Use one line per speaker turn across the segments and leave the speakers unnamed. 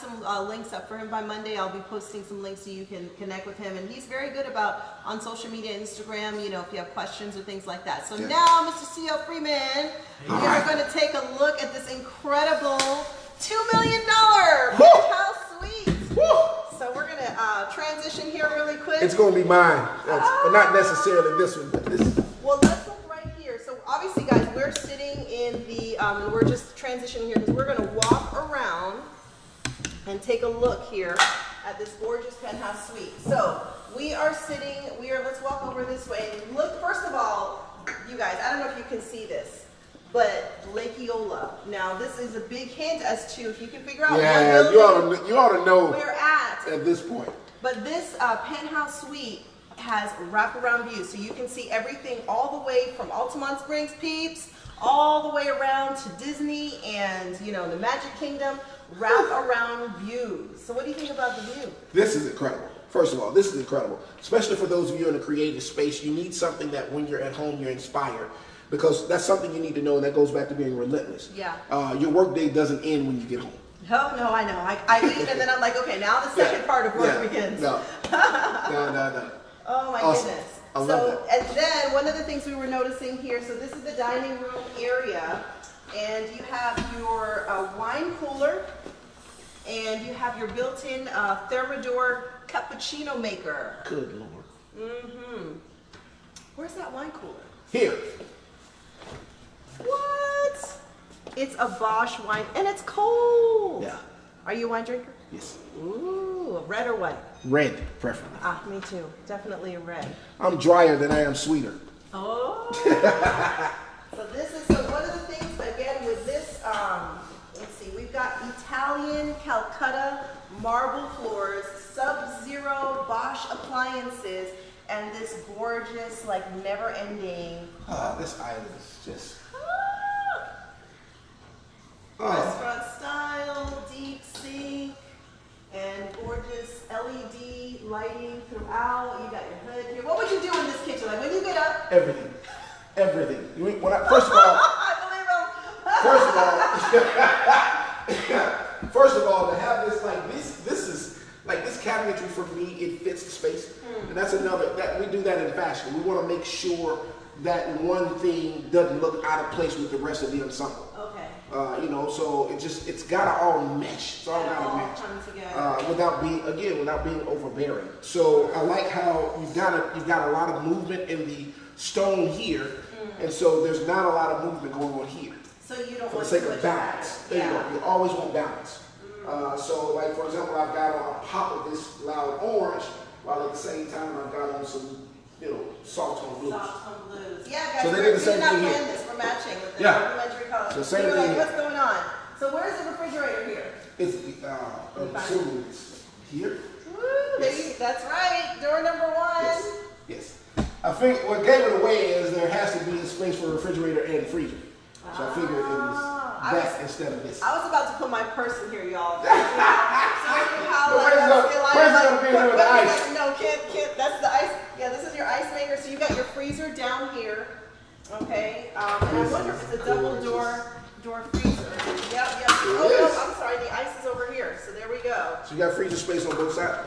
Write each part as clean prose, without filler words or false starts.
some links up for him by Monday. I'll be posting some links so you can connect with him. And he's very good about on social media, Instagram, you know, if you have questions or things like that. So now, Mr. C.O. Freeman, we are going to take a look at this incredible $2 million penthouse suite. So we're going to transition here really quick.
It's going to be mine, but not necessarily this one. But this.
Well, let's look right here. So obviously, guys, we're sitting in the, and we're just transitioning here because we're going to walk around and take a look here at this gorgeous penthouse suite. So we are sitting, let's walk over this way. Look, first of all, you guys, I don't know if you can see this, but Lake Eola. Now, this is a big hint as to if you can figure out
what building you ought to know
we're at
this point.
But this penthouse suite has wraparound views, so you can see everything all the way from Altamont Springs, peeps, all the way around to Disney and, you know, the Magic Kingdom, wraparound views. So what do you think about the view?
This is incredible. First of all, this is incredible, especially for those of you in a creative space. You need something that when you're at home, you're inspired, because that's something you need to know, and that goes back to being relentless.
Yeah.
Your workday doesn't end when you get home.
No, I know. I leave and then I'm like, okay, now the second part of work begins.
No.
Oh my goodness.
I love that.
And then one of the things we were noticing here, so this is the dining room area, and you have your wine cooler, and you have your built-in Thermador cappuccino maker.
Good Lord.
Where's that wine cooler?
Here.
What? It's a Bosch wine, and it's cold.
Yeah.
Are you a wine drinker?
Yes.
Ooh, red or white?
Red, preferably.
Ah, me too. Definitely a red.
I'm drier than I am sweeter.
Oh. So this is one of the things, again, with this, let's see, we've got Italian Calcutta marble floors, sub-zero Bosch appliances, and this gorgeous, like, never-ending.
This island is just...
Restaurant style, deep sink, and gorgeous LED lighting throughout. You got your hood here. What would you do in this kitchen? Like when you get up?
Everything. Everything. First of all,
I
believe him. First of all, to have this this is like this cabinetry for me, it fits the space. And that's another that we do that in fashion. We want to make sure that one thing doesn't look out of place with the rest of the ensemble.
Okay.
You know, so it's gotta all mesh. It's all gotta mesh.
Come together.
Without being overbearing. So I like how you've got a lot of movement in the stone here, and so there's not a lot of movement going on here.
So you don't
for
want
the sake
too
of
much
balance. There you go. You always want balance. So like for example, I've got on a pop of this loud orange, while at the same time I've got on some, you know, soft tone blues.
Soft tone blues. Yeah, guys.
So they did the same thing here.
This. We're matching with the complementary colors.
So same
We're
thing
like,
here.
what's going on? So where's the refrigerator here?
It's here.
Yes. That's right. Door number 1.
Yes. I think what gave it away is there has to be a space for a refrigerator and freezer. So I figured it was that instead of this.
I was about to put my purse in here, y'all. No, can't. That's the ice. Yeah, this is your ice maker. So you got your freezer down here. Okay. And I wonder if it's a double door freezer. Yep. Oh, no, I'm sorry. The ice is over here. So there we go.
So you got freezer space on both sides,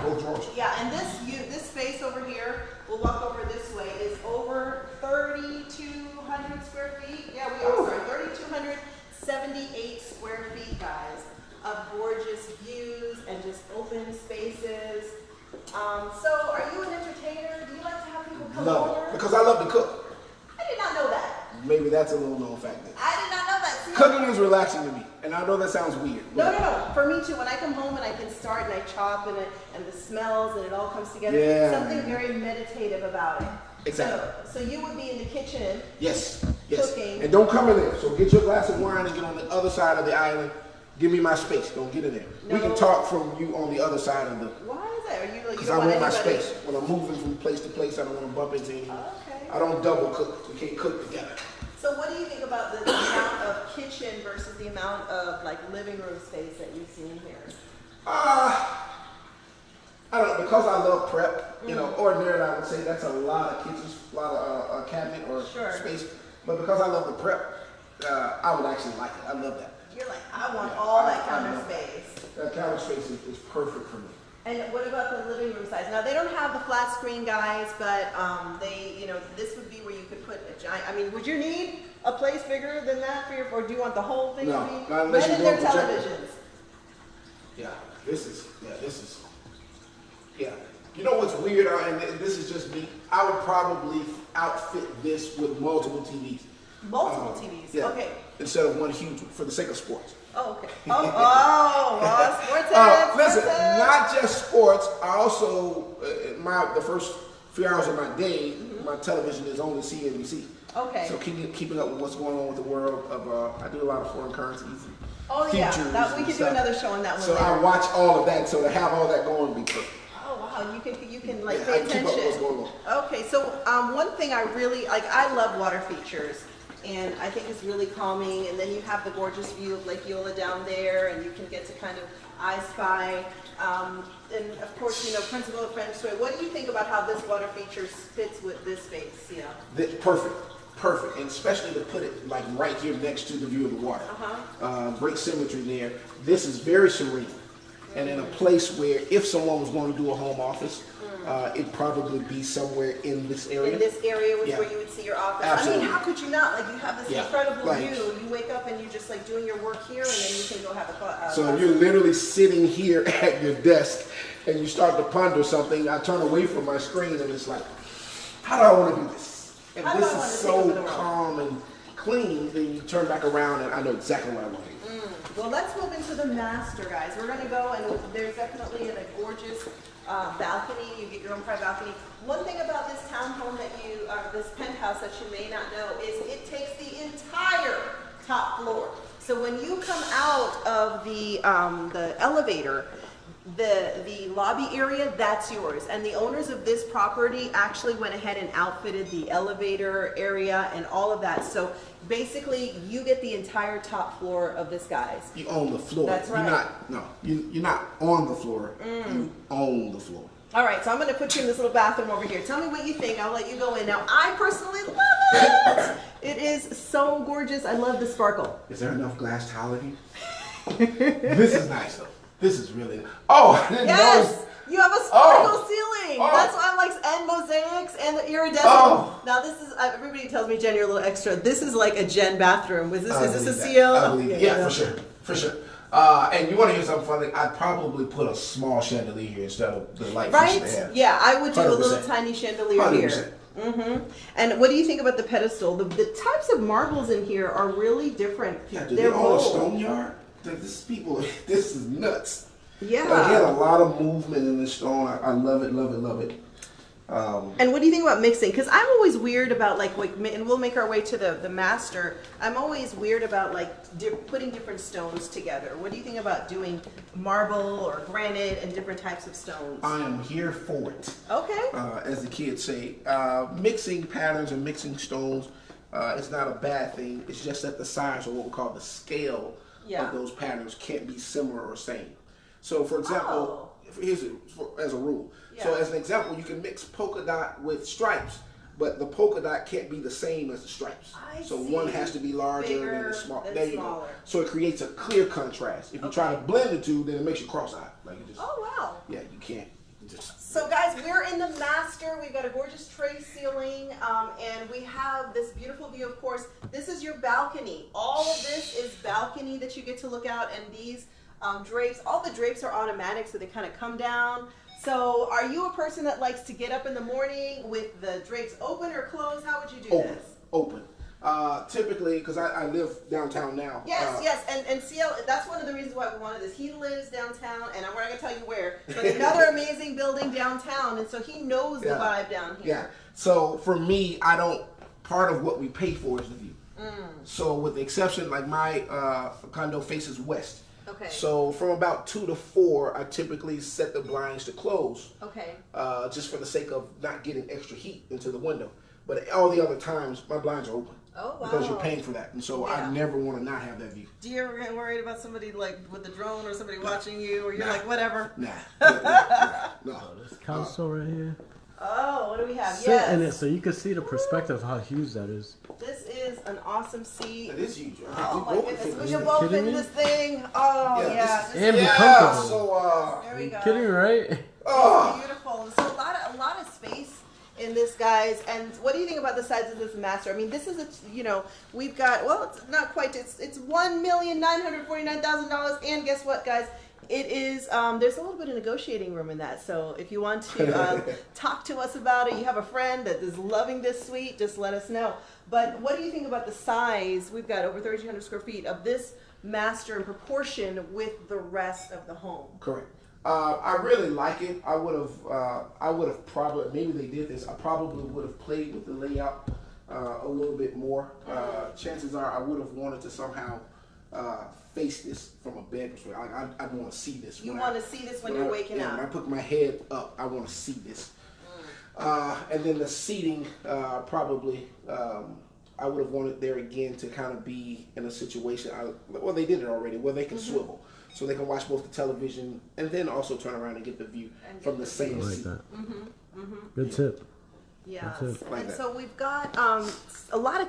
both drawers.
Yeah, and this space over here, we'll walk over this way, is over 3,200 square feet. Yeah, we are, sorry, 3,278 square feet, guys, of gorgeous views and just open spaces. So are you an entertainer? Do you like to have people come over?
Because I love to cook.
I did not know that.
Maybe that's a little known fact.
I did not know that. See,
cooking is relaxing to me, and I know that sounds weird.
No. For me too. When I come home and I can start and I chop and the smells and it all comes together, something very meditative about it.
Exactly.
So you would be in the kitchen.
Yes.
Cooking.
And don't come in there. So get your glass of wine and get on the other side of the island. Give me my space. Don't get in there. No. We can talk from you on the other side of the.
Why is that? Are you like?
Because I want my space. When I'm moving from place to place, I don't want to bump into anyone.
Okay.
I don't double cook. We can't cook together.
So what do you think about the amount of kitchen versus the amount of like living room space that you see in here?
I don't know, because I love prep, you know, ordinarily I would say that's a lot of kitchen, a lot of cabinet or space. But because I love the prep, I would actually like it. I love that.
You're like, I want all that counter space.
That counter space is perfect for me.
And what about the living room size? Now they don't have the flat screen, guys, but this would be where you could put a giant. I mean, would you need a place bigger than that for your, or do you want the whole thing
No,
to be?
not unless
When
you
their
go projector.
televisions.
This is. You know what's weird, and this is just me. I would probably outfit this with multiple TVs.
Multiple TVs.
Yeah,
Okay.
instead of one huge one, for the sake of sports.
Oh, okay. Sports heads,
Listen,
sports heads.
not just sports. I also the first few hours of my day, my television is only CNBC.
Okay.
So keeping up with what's going on with the world of I do a lot of foreign currencies.
Oh yeah, that we could do another show on that one.
So
later.
I watch all of that. So to have all that going would be perfect.
Oh wow, you can like
Yeah,
pay
I keep
attention.
up with what's going on.
Okay, so one thing I really like, I love water features, and I think it's really calming. And then you have the gorgeous view of Lake Eola down there, and you can get to kind of I Spy. And of course, principle of French Soy. What do you think about how this water feature fits with this space?
Perfect, and especially to put it like right here next to the view of the water. Great symmetry there. This is very serene, and in a place where if someone was going to do a home office, it'd probably be somewhere in this area.
In this area was where you would see your office.
Absolutely.
I mean, how could you not? Like, you have this incredible
Like,
view. You wake up and you're just like doing your work here, and then you can go have a
So if you're literally sitting here at your desk and you start to ponder something, I turn away from my screen and it's like, how do I want to do this? And
How do
this
I
is
want to
so
take over the world?
calm and clean, then you turn back around and I know exactly what I want to do.
Well, let's move into the master, guys. We're going to go, and there's definitely a gorgeous balcony. You get your own private balcony. One thing about this townhome this penthouse that you may not know is it takes the entire top floor. So when you come out of the elevator, the lobby area, that's yours. And the owners of this property actually went ahead and outfitted the elevator area and all of that. So basically, you get the entire top floor of this, guys.
You own the floor.
That's right.
You're not on the floor. You own the floor.
All right, so I'm going to put you in this little bathroom over here. Tell me what you think. I'll let you go in. Now, I personally love it. It is so gorgeous. I love the sparkle.
Is there enough glass tile in here? This is nice, though. This is really. Oh, I didn't notice.
You have a sparkle ceiling. That's why I'm like, and mosaics and the iridescent. Now this is, everybody tells me, Jen, you're a little extra. This is like a Jen bathroom. Is this a CL?
I believe it. Yeah, for sure. And you want to hear something funny? I'd probably put a small chandelier here instead of the light
Right?
they have.
Yeah, I would do
100%.
a little tiny chandelier
100%.
here. And what do you think about the pedestal? The types of marbles in here are really different.
Yeah, do
They're
they own a
bold.
stone yard? Like, this is nuts.
Yeah.
Like, he had a lot of movement in this stone. I love it.
And what do you think about mixing? Because I'm always weird about and we'll make our way to the master. I'm always weird about putting different stones together. What do you think about doing marble or granite and different types of stones?
I am here for it.
Okay.
As the kids say, mixing patterns and mixing stones is not a bad thing. It's just that the size, or what we call the scale of those patterns, can't be similar or same. So, for example, as a rule. So, as an example, you can mix polka dot with stripes, but the polka dot can't be the same as the stripes. So one has to be larger than the small. There you go. So it creates a clear contrast. If you try to blend the two, then it makes you cross-eyed.
Oh wow.
Yeah, you can't.
So guys, we're in the master. We've got a gorgeous tray ceiling, and we have this beautiful view. Of course, this is your balcony. All of this is balcony that you get to look out, and these drapes, all the drapes are automatic, so they kind of come down. So are you a person that likes to get up in the morning with the drapes open or closed? How would you do this?
Open. Typically, because I live downtown now.
Yes, and CL, that's one of the reasons why we wanted this. He lives downtown, and I'm not going to tell you where, but another amazing building downtown, and so he knows the vibe down here.
Yeah, so for me, part of what we pay for is the view. So with the exception, like my condo faces west.
Okay.
So from about 2 to 4, I typically set the blinds to close.
Okay.
Just for the sake of not getting extra heat into the window. But all the other times, my blinds are open.
Oh, wow.
Because you're paying for that. And so I never want to not have that view.
Do you ever get worried about somebody with the drone or somebody watching you, or you're like, whatever?
Nah. No.
This console right here.
Oh, what do we have?
Sit in it so you can see the perspective of how huge that is.
This is an awesome seat.
It is huge.
Oh my goodness, we can
you
both
kidding
fit in
me?
this thing. Oh yeah.
And be
Yeah,
comfortable.
so
There we go.
Kidding, right?
oh,
Beautiful. So a lot of space in this, guys. And what do you think about the size of this master? I mean, this is we've got, well, it's not quite. It's $1,949,000. And guess what, guys? It is. There's a little bit of negotiating room in that. So if you want to talk to us about it, you have a friend that is loving this suite, just let us know. But what do you think about the size? We've got over 3,200 square feet of this master in proportion with the rest of the home.
correct. I really like it. I would have probably, maybe they did this, I probably would have played with the layout a little bit more. Chances are I would have wanted to somehow face this from a bed perspective. I want to see this.
You want to see this when you're waking up.
When I put my head up, I want to see this. And then the seating, probably, I would have wanted there again to kind of be in a situation, well, they did it already, where they can swivel. So they can watch both the television and then also turn around and get the view from the same
I like
seat.
that. Good tip.
Yes,
That's it.
Like
and
that.
so we've got a lot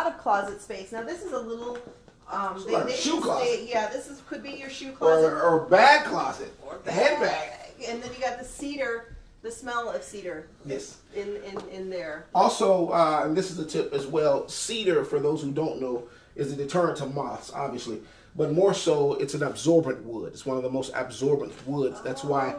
of closet space. Now this is a little
Like
they
shoe
can
closet.
stay- yeah, could be your shoe closet
Or bag closet, the head bag.
and then you got the cedar, the smell of cedar
Yes.
in there.
Also, and this is a tip as well, cedar, for those who don't know, is a deterrent to moths, obviously. But more so, it's an absorbent wood. It's one of the most absorbent woods. That's why,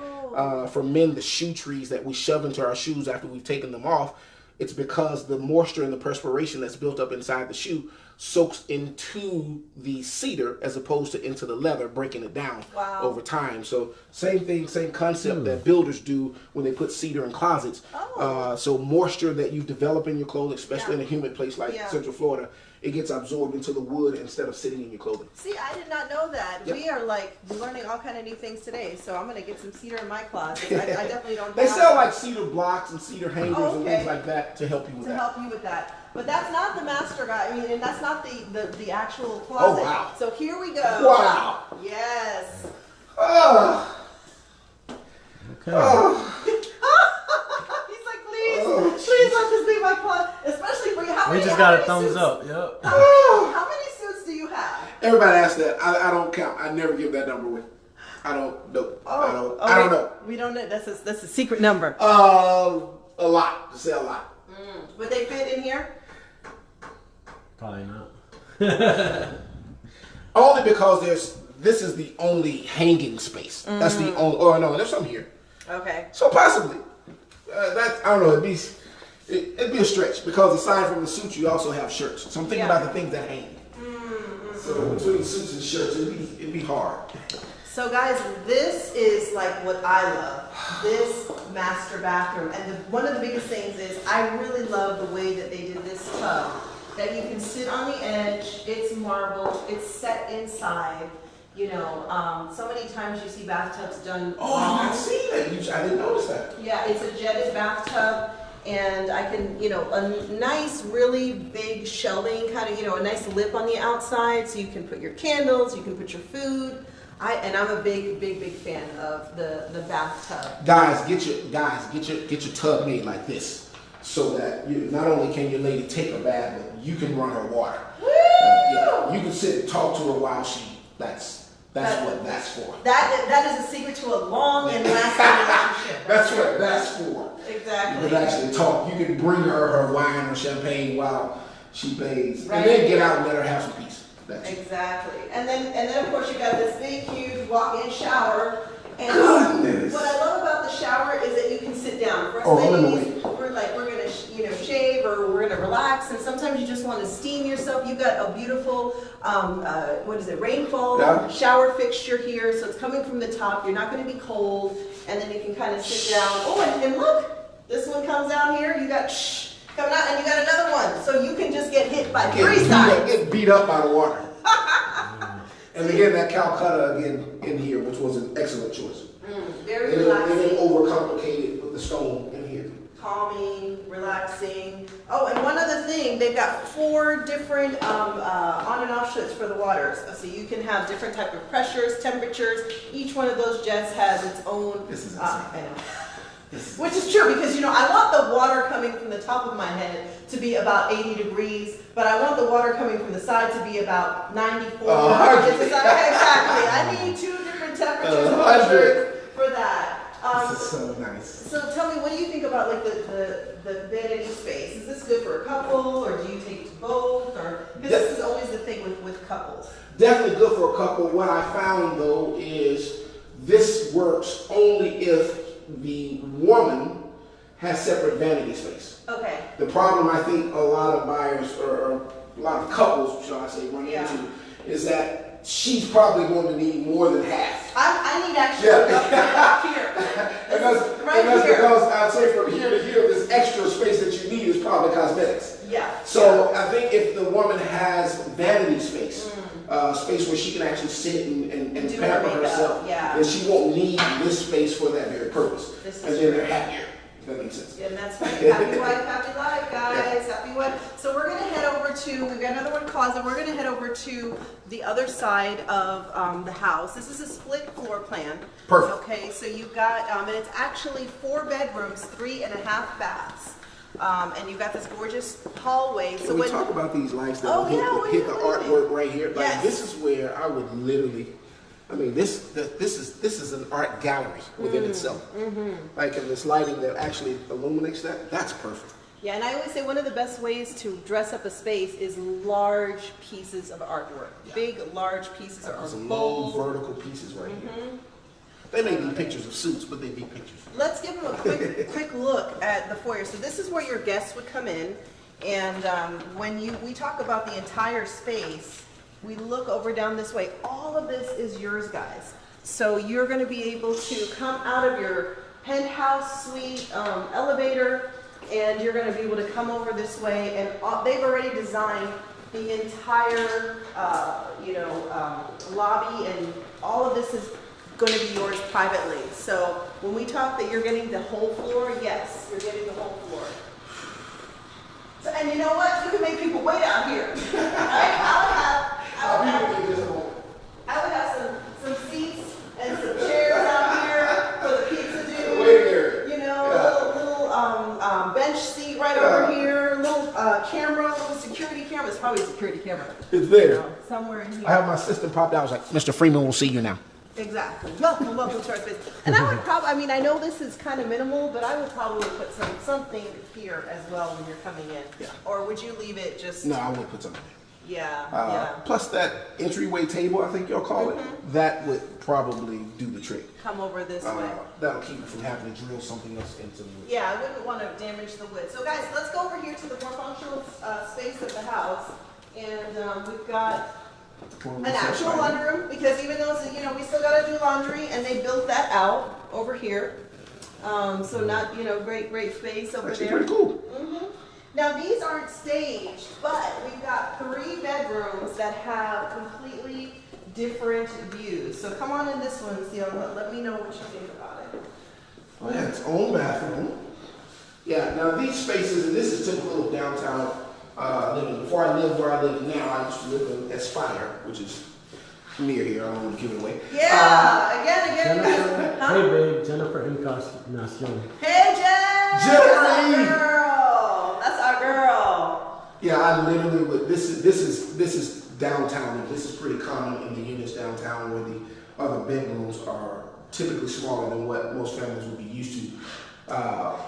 for men, the shoe trees that we shove into our shoes after we've taken them off, it's because the moisture and the perspiration that's built up inside the shoe soaks into the cedar as opposed to into the leather, breaking it down over time. So same thing, same concept that builders do when they put cedar in closets. So moisture that you develop in your clothing, especially in a humid place like Central Florida, it gets absorbed into the wood instead of sitting in your clothing.
See, I did not know that.
Yep.
We are like learning all kind of new things today. So I'm gonna get some cedar in my closet. I definitely don't.
They
have
sell like cedar blocks and cedar hangers and
okay.
things like that to help you with
to
that.
help you with that. But that's not the master guy. I mean, and that's not the actual closet.
Oh, wow.
So here we go.
Wow.
Yes.
Oh.
Okay.
Oh.
He's like, please let this be my closet, especially for you. How
We
many,
just
how
got a
many
thumbs
suits,
up. Yep.
How many suits do you have?
Everybody asks that. I don't count. I never give that number away. I don't know. I don't know.
We don't know. That's a secret number.
A lot. To say a lot.
Would they fit in here?
Probably not.
Only because this is the only hanging space. That's the only. Oh no, there's some here.
Okay.
So possibly. I don't know. It'd be a stretch because aside from the suits, you also have shirts. So I'm thinking about the things that hang. So between suits and shirts, it'd be hard.
So guys, this is like what I love, this master bathroom. And one of the biggest things is I really love the way that they did this tub. That you can sit on the edge, it's marble, it's set inside. You know, so many times you see bathtubs done
Oh, I've seen it. I didn't notice that.
Yeah, it's a jetted bathtub. And I can, a nice, really big shelving, kind of, a nice lip on the outside. So you can put your candles, you can put your food. I'm a big fan of the bathtub.
Guys, get your tub made like this, so that not only can your lady take a bath, but you can run her water. You can sit and talk to her while she. That's what that's for.
That is a secret to a long and lasting relationship.
That's what that's for.
Exactly.
You can actually talk. You can bring her wine or champagne while she bathes,
Right.
and then get out and let her have some peace. That's it.
Exactly. And then of course you got this big, huge walk-in shower. And
Goodness.
what I love about the shower is that you can sit down. For us
Oh,
ladies, we're gonna shave or we're gonna relax, and sometimes you just want to steam yourself. You got a beautiful rainfall shower fixture here, so it's coming from the top. You're not going to be cold, and then you can kind of sit down. Oh, and look, this one comes down here. You got coming out, and you got another one, so you can just get hit by three sides.
Get beat up by the water. And again, that Calcutta in here, which was an excellent choice.
Very
They
relaxing.
didn't overcomplicate it with the stone in here.
Calming, relaxing. Oh, and one other thing, they've got 4 different on and off switches for the waters. So you can have different type of pressures, temperatures. Each one of those jets has its own.
This is insane.
I know. Which is true because, you know, I want the water coming from the top of my head to be about 80 degrees, but I want the water coming from the side to be about 94. Exactly. I need two different temperatures for that.
This is so nice.
So tell me, what do you think about like the bed and space? Is this good for a couple, or do you take it to both? Or because this is always the thing with couples.
Definitely good for a couple. What I found though is this works only if the woman has separate vanity space.
Okay.
The problem I think a lot of buyers or a lot of couples, shall I say, run into is that she's probably going to need more than half.
I need actually up here.
Because I'd say from here to here, this extra space that you need is probably cosmetics.
Yeah.
So I think if the woman has vanity space, space where she can actually sit and pamper herself, then she won't need this space for that very purpose. And then they're happier. If that makes sense.
And that's right. Happy wife, happy life, guys. Yeah. Happy wife. So we're going to head over to, we've got another one closet. We're going to head over to the other side of the house. This is a split floor plan.
Perfect.
Okay, so you've got, and it's actually 4 bedrooms, 3.5 baths. And you've got this gorgeous hallway.
Can we talk about these lights that hit the artwork right here? Like this is where I would literally, I mean, this is an art gallery within itself. Like, and this lighting that actually illuminates that, that's perfect.
Yeah, and I always say one of the best ways to dress up a space is large pieces of artwork. Big, large pieces are bold.
Low vertical pieces right here. They may be pictures of suits, but they be pictures.
Let's give them a quick look at the foyer. So this is where your guests would come in, and when we talk about the entire space, we look over down this way. All of this is yours, guys. So you're going to be able to come out of your penthouse suite elevator, and you're going to be able to come over this way. And they've already designed the entire, lobby, and all of this is going to be yours privately. So when we talk that you're getting the whole floor, yes, you're getting the whole floor. So, and you know what? You can make people wait out here. I would have some seats and some chairs out here for the pizza dude. You know, little bench seat right over here. Little camera, little security camera. It's probably a security camera.
It's there.
You know, somewhere in here.
I have my assistant popped out. I was like, Mr. Freeman will see you now.
Exactly. Welcome to our space. And I would probably, I mean, I know this is kind of minimal, but I would probably put something here as well when you're coming in. Yeah. Or would you leave it just?
No, I would put something.
Yeah.
Plus that entryway table, I think y'all call it, that would probably do the trick.
Come over this way.
That'll keep you from having to drill something else into the wood.
Yeah, I wouldn't want to damage the wood. So guys, let's go over here to the more functional space of the house. And we've got an actual laundry room, because even though, we still got to do laundry, and they built that out over here. So not, great space over there.
Pretty cool.
Now these aren't staged, but we've got 3 bedrooms that have completely different views. So come on in this one, let me know what you think about it.
Oh yeah, its own bathroom. Yeah, now these spaces, and this is typical of downtown living. Before I lived where I live now, I used to live in Aspire, which is near here. I don't want to give it away.
Yeah, again.
Hey babe, Jennifer Encarnacion.
Hey Jen!
Jennifer!
That's our girl.
Yeah, I literally would. This is downtown. This is pretty common in the units downtown, where the other bedrooms are typically smaller than what most families would be used to.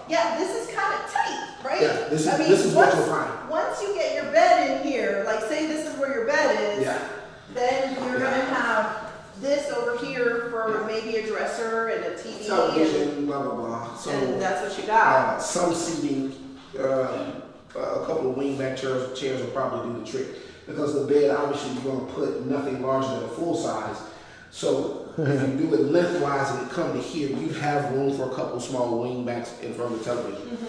Yeah, this is kind of tight, right?
Yeah, this is what you'll find.
Once you get your bed in here, like say this is where your bed is, then you're gonna have this over here for maybe a dresser and a TV,
television, blah blah blah. So
and that's what you got.
Some seating, a couple of wingback chairs will probably do the trick, because the bed obviously you're gonna put nothing larger than a full size. So if you do it lengthwise and it come to here, you'd have room for a couple small wingbacks in front of the television.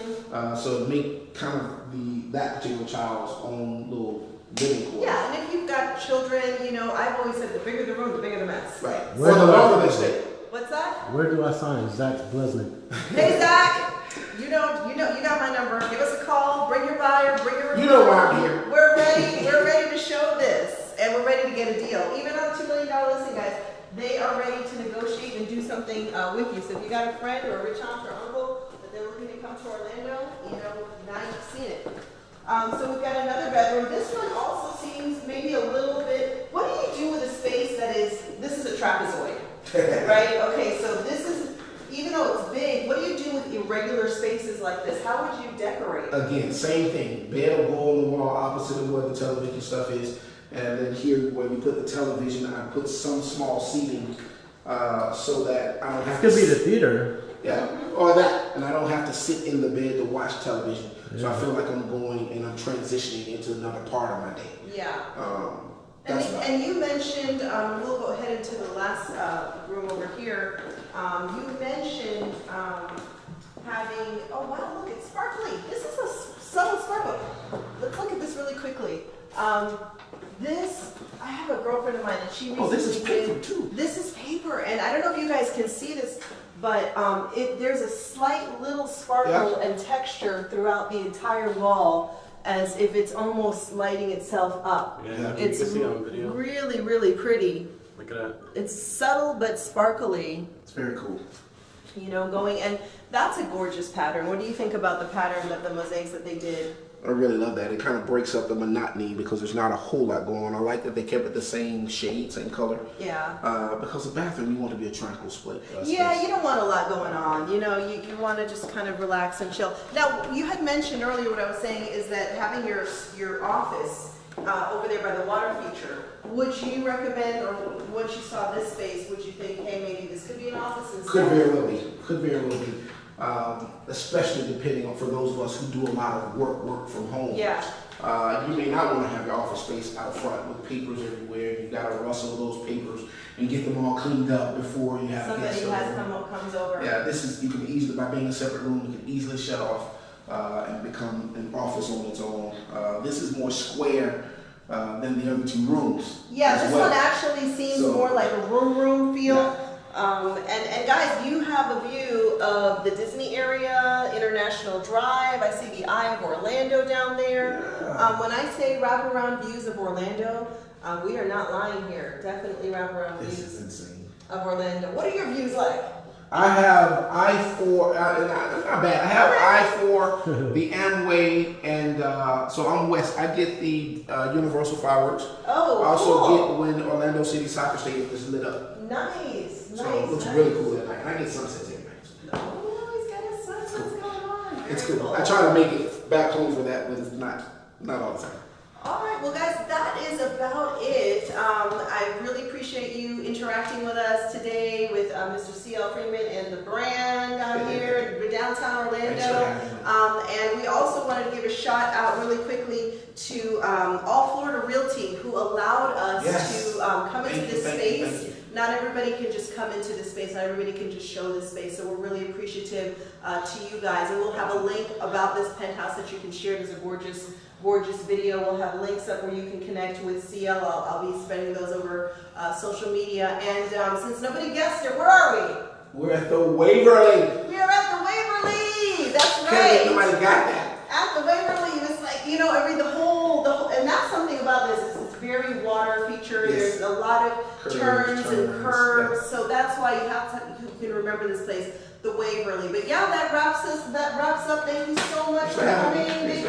So it make kind of that particular child's own little living quarters.
Yeah, and if you've got children, I've always said the bigger the room, the bigger the mess.
Right. Or the longer they stay.
What's that?
Where do I sign? Zach Blesnick.
Hey Zach, you got my number. Give us a call. Bring your buyer. Bring your.
You know why I'm here.
We're ready. We're ready to show this, and we're ready to get a deal. Even on a $2 million listing, guys, they are ready to negotiate and do something with you. So if you got a friend or a rich aunt or uncle they're looking to come to Orlando, you know, now you've seen it. So we've got another bedroom. This one also seems maybe a little bit, what do you do with a space that is, this is a trapezoid, right? Okay, so this is, even though it's big, what do you do with irregular spaces like this? How would you decorate?
Again, same thing. Bed will go on the wall opposite of where the television stuff is. And then here, where we put the television, I put some small seating so that I don't have
This
to
could be the theater.
Yeah, or that. And I don't have to sit in the bed to watch television. Yeah. So I feel like I'm going and I'm transitioning into another part of my day.
Yeah.
And
you mentioned, we'll go ahead into the last room over here. You mentioned having, oh wow, look, it's sparkly. This is a subtle sparkle. Let's look at this really quickly. I have a girlfriend of mine and she recently
this is paper too.
This is paper, and I don't know if you guys can see this, but there's a slight little sparkle and texture throughout the entire wall, as if it's almost lighting itself up.
Yeah,
it's
you can see on video.
Really, really pretty.
Look at that.
It's subtle but sparkly.
It's very cool.
You know, and that's a gorgeous pattern. What do you think about the pattern that the mosaics that they did?
I really love that. It kind of breaks up the monotony because there's not a whole lot going on. I like that they kept it the same shade, same color.
Yeah.
Because the bathroom, you want to be a tranquil space.
Yeah, you don't want a lot going on. You know, you want to just kind of relax and chill. Now, you had mentioned earlier, what I was saying is that having your office over there by the water feature, would you recommend, or once you saw this space, would you think, hey, maybe this could be an office instead?
Could very well be. Could very well be. Especially depending on, for those of us who do a lot of work from home.
Yeah.
You may not want to have your office space out front with papers everywhere. You got to rustle those papers and get them all cleaned up before you have
somebody comes over.
Yeah, this is, you can easily, by being a separate room, you can easily shut off and become an office on its own. This is more square than the other two rooms.
Yeah, this one actually seems more like a room feel.
Yeah.
And guys, you have a view of the Disney area, International Drive. I see the Eye of Orlando down there.
Yeah.
When I say wraparound views of Orlando, we are not lying here. Definitely wraparound
This
views
is insane.
of Orlando. What are your views like?
I have I-4, not bad. I have I-4, the Amway, and so I'm west. I get the Universal fireworks.
Oh,
I also
cool.
get when Orlando City Soccer Stadium is lit up.
Nice.
So it looks really cool at night. And I get sunsets at night.
Oh, he's got his sunsets going on.
It's
Very
cool. I try to make it back home for that, but it's not all the time.
All right, well guys, that is about it. I really appreciate you interacting with us today with Mr. C.L. Freeman and the brand down here in downtown Orlando. And we also wanted to give a shout out really quickly to All Florida Realty, who allowed us to come into this space. Not everybody can just come into this space, not everybody can just show this space, so we're really appreciative to you guys. And we'll have a link about this penthouse that you can share. There's a gorgeous video. We'll have links up where you can connect with CL. I'll be spreading those over social media. And since nobody guessed it, where are we?
We're at the Waverly.
We are at the Waverly. That's right.
Can't believe nobody got that.
At the Waverly, it's like, you know, the whole, and that's something about this. It's very water featured.
Yes.
There's a lot of turns and curves. Yeah. So that's why you can remember this place, the Waverly. But yeah, that wraps up. Thank you so much for coming. Big